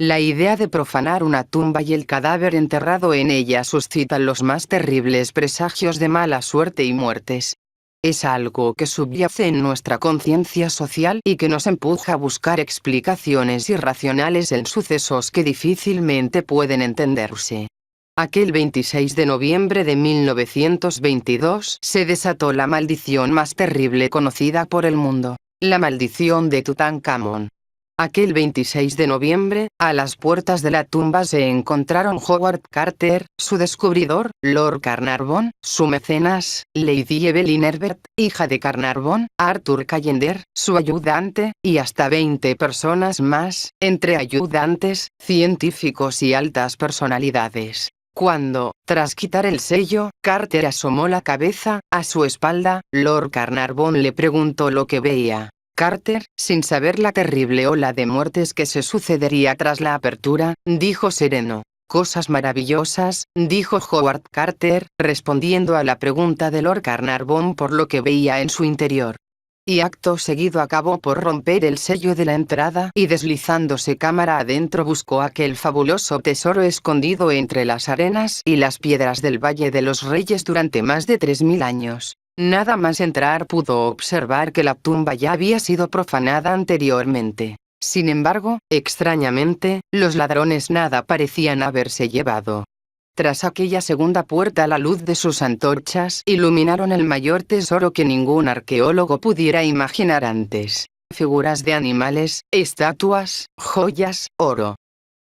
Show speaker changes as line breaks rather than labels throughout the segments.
La idea de profanar una tumba y el cadáver enterrado en ella suscitan los más terribles presagios de mala suerte y muertes. Es algo que subyace en nuestra conciencia social y que nos empuja a buscar explicaciones irracionales en sucesos que difícilmente pueden entenderse. Aquel 26 de noviembre de 1922 se desató la maldición más terrible conocida por el mundo, la maldición de Tutankamón. Aquel 26 de noviembre, a las puertas de la tumba se encontraron Howard Carter, su descubridor, Lord Carnarvon, su mecenas, Lady Evelyn Herbert, hija de Carnarvon, Arthur Callender, su ayudante, y hasta 20 personas más, entre ayudantes, científicos y altas personalidades. Cuando, tras quitar el sello, Carter asomó la cabeza, a su espalda, Lord Carnarvon le preguntó lo que veía. Carter, sin saber la terrible ola de muertes que se sucedería tras la apertura, dijo sereno. Cosas maravillosas, dijo Howard Carter, respondiendo a la pregunta de Lord Carnarvon por lo que veía en su interior. Y acto seguido acabó por romper el sello de la entrada y deslizándose cámara adentro buscó aquel fabuloso tesoro escondido entre las arenas y las piedras del Valle de los Reyes durante más de 3000 años. Nada más entrar pudo observar que la tumba ya había sido profanada anteriormente. Sin embargo, extrañamente, los ladrones nada parecían haberse llevado. Tras aquella segunda puerta la luz de sus antorchas iluminaron el mayor tesoro que ningún arqueólogo pudiera imaginar antes. Figuras de animales, estatuas, joyas, oro.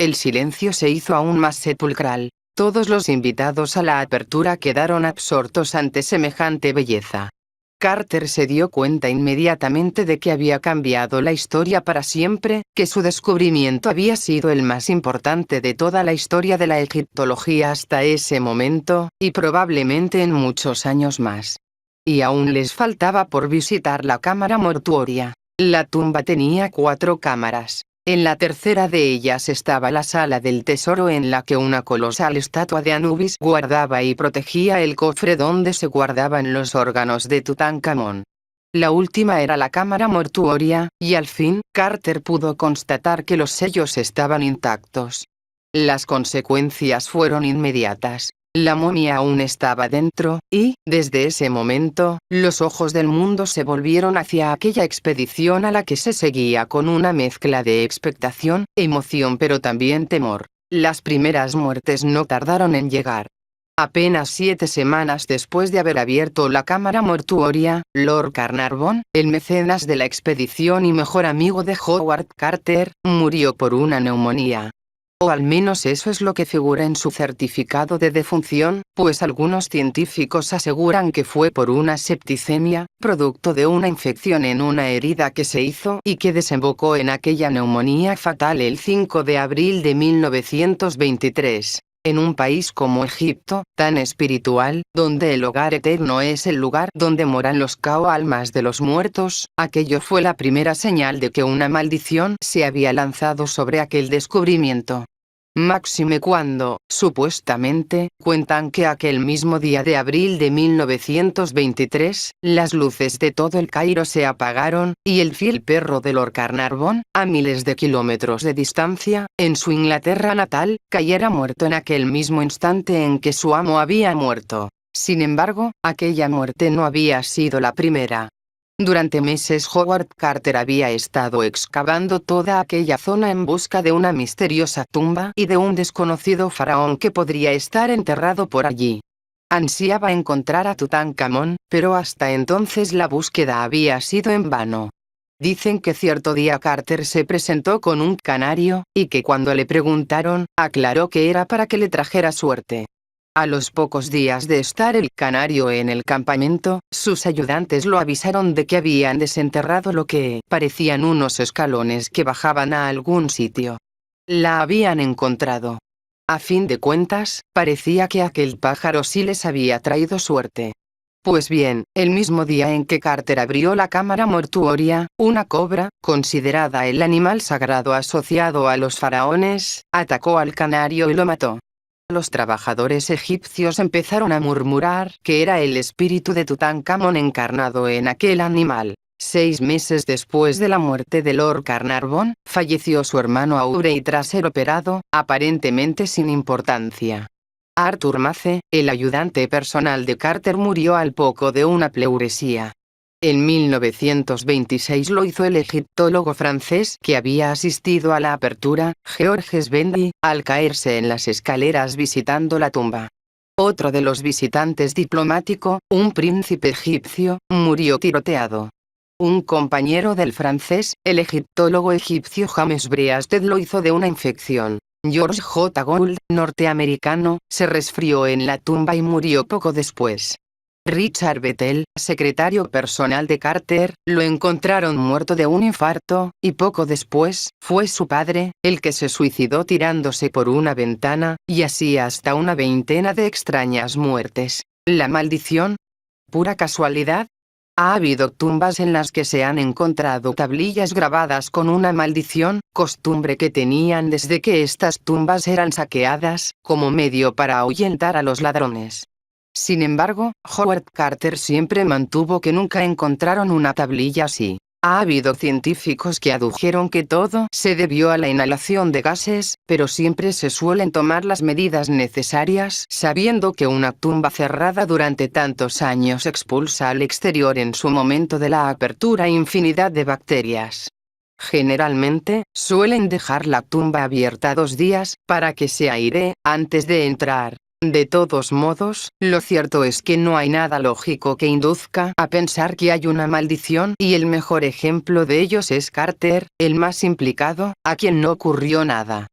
El silencio se hizo aún más sepulcral. Todos los invitados a la apertura quedaron absortos ante semejante belleza. Carter se dio cuenta inmediatamente de que había cambiado la historia para siempre, que su descubrimiento había sido el más importante de toda la historia de la egiptología hasta ese momento, y probablemente en muchos años más. Y aún les faltaba por visitar la cámara mortuoria. La tumba tenía 4 cámaras. En la tercera de ellas estaba la sala del tesoro en la que una colosal estatua de Anubis guardaba y protegía el cofre donde se guardaban los órganos de Tutankamón. La última era la cámara mortuoria, y al fin, Carter pudo constatar que los sellos estaban intactos. Las consecuencias fueron inmediatas. La momia aún estaba dentro, y, desde ese momento, los ojos del mundo se volvieron hacia aquella expedición a la que se seguía con una mezcla de expectación, emoción pero también temor. Las primeras muertes no tardaron en llegar. Apenas 7 semanas después de haber abierto la cámara mortuoria, Lord Carnarvon, el mecenas de la expedición y mejor amigo de Howard Carter, murió por una neumonía. O al menos eso es lo que figura en su certificado de defunción, pues algunos científicos aseguran que fue por una septicemia, producto de una infección en una herida que se hizo y que desembocó en aquella neumonía fatal el 5 de abril de 1923. En un país como Egipto, tan espiritual, donde el hogar eterno es el lugar donde moran los almas de los muertos, aquello fue la primera señal de que una maldición se había lanzado sobre aquel descubrimiento. Máxime cuando, supuestamente, cuentan que aquel mismo día de abril de 1923, las luces de todo el Cairo se apagaron, y el fiel perro de Lord Carnarvon, a miles de kilómetros de distancia, en su Inglaterra natal, cayera muerto en aquel mismo instante en que su amo había muerto. Sin embargo, aquella muerte no había sido la primera. Durante meses Howard Carter había estado excavando toda aquella zona en busca de una misteriosa tumba y de un desconocido faraón que podría estar enterrado por allí. Ansiaba encontrar a Tutankamón, pero hasta entonces la búsqueda había sido en vano. Dicen que cierto día Carter se presentó con un canario, y que cuando le preguntaron, aclaró que era para que le trajera suerte. A los pocos días de estar el canario en el campamento, sus ayudantes lo avisaron de que habían desenterrado lo que parecían unos escalones que bajaban a algún sitio. La habían encontrado. A fin de cuentas, parecía que aquel pájaro sí les había traído suerte. Pues bien, el mismo día en que Carter abrió la cámara mortuoria, una cobra, considerada el animal sagrado asociado a los faraones, atacó al canario y lo mató. Los trabajadores egipcios empezaron a murmurar que era el espíritu de Tutankamón encarnado en aquel animal. 6 meses después de la muerte de Lord Carnarvon, falleció su hermano Aubrey tras ser operado, aparentemente sin importancia. Arthur Mace, el ayudante personal de Carter, murió al poco de una pleuresía. En 1926 lo hizo el egiptólogo francés que había asistido a la apertura, Georges Bendy, al caerse en las escaleras visitando la tumba. Otro de los visitantes diplomático, un príncipe egipcio, murió tiroteado. Un compañero del francés, el egiptólogo egipcio James Breasted, lo hizo de una infección. George J. Gould, norteamericano, se resfrió en la tumba y murió poco después. Richard Bethel, secretario personal de Carter, lo encontraron muerto de un infarto, y poco después, fue su padre, el que se suicidó tirándose por una ventana, y así hasta una veintena de extrañas muertes. ¿La maldición? ¿Pura casualidad? Ha habido tumbas en las que se han encontrado tablillas grabadas con una maldición, costumbre que tenían desde que estas tumbas eran saqueadas, como medio para ahuyentar a los ladrones. Sin embargo, Howard Carter siempre mantuvo que nunca encontraron una tablilla así. Ha habido científicos que adujeron que todo se debió a la inhalación de gases, pero siempre se suelen tomar las medidas necesarias sabiendo que una tumba cerrada durante tantos años expulsa al exterior en su momento de la apertura infinidad de bacterias. Generalmente, suelen dejar la tumba abierta 2 días, para que se airee, antes de entrar. De todos modos, lo cierto es que no hay nada lógico que induzca a pensar que hay una maldición, y el mejor ejemplo de ellos es Carter, el más implicado, a quien no ocurrió nada.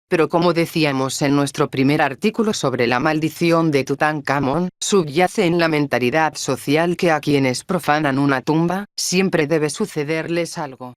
Pero como decíamos en nuestro primer artículo sobre la maldición de Tutankamón, subyace en la mentalidad social que a quienes profanan una tumba, siempre debe sucederles algo.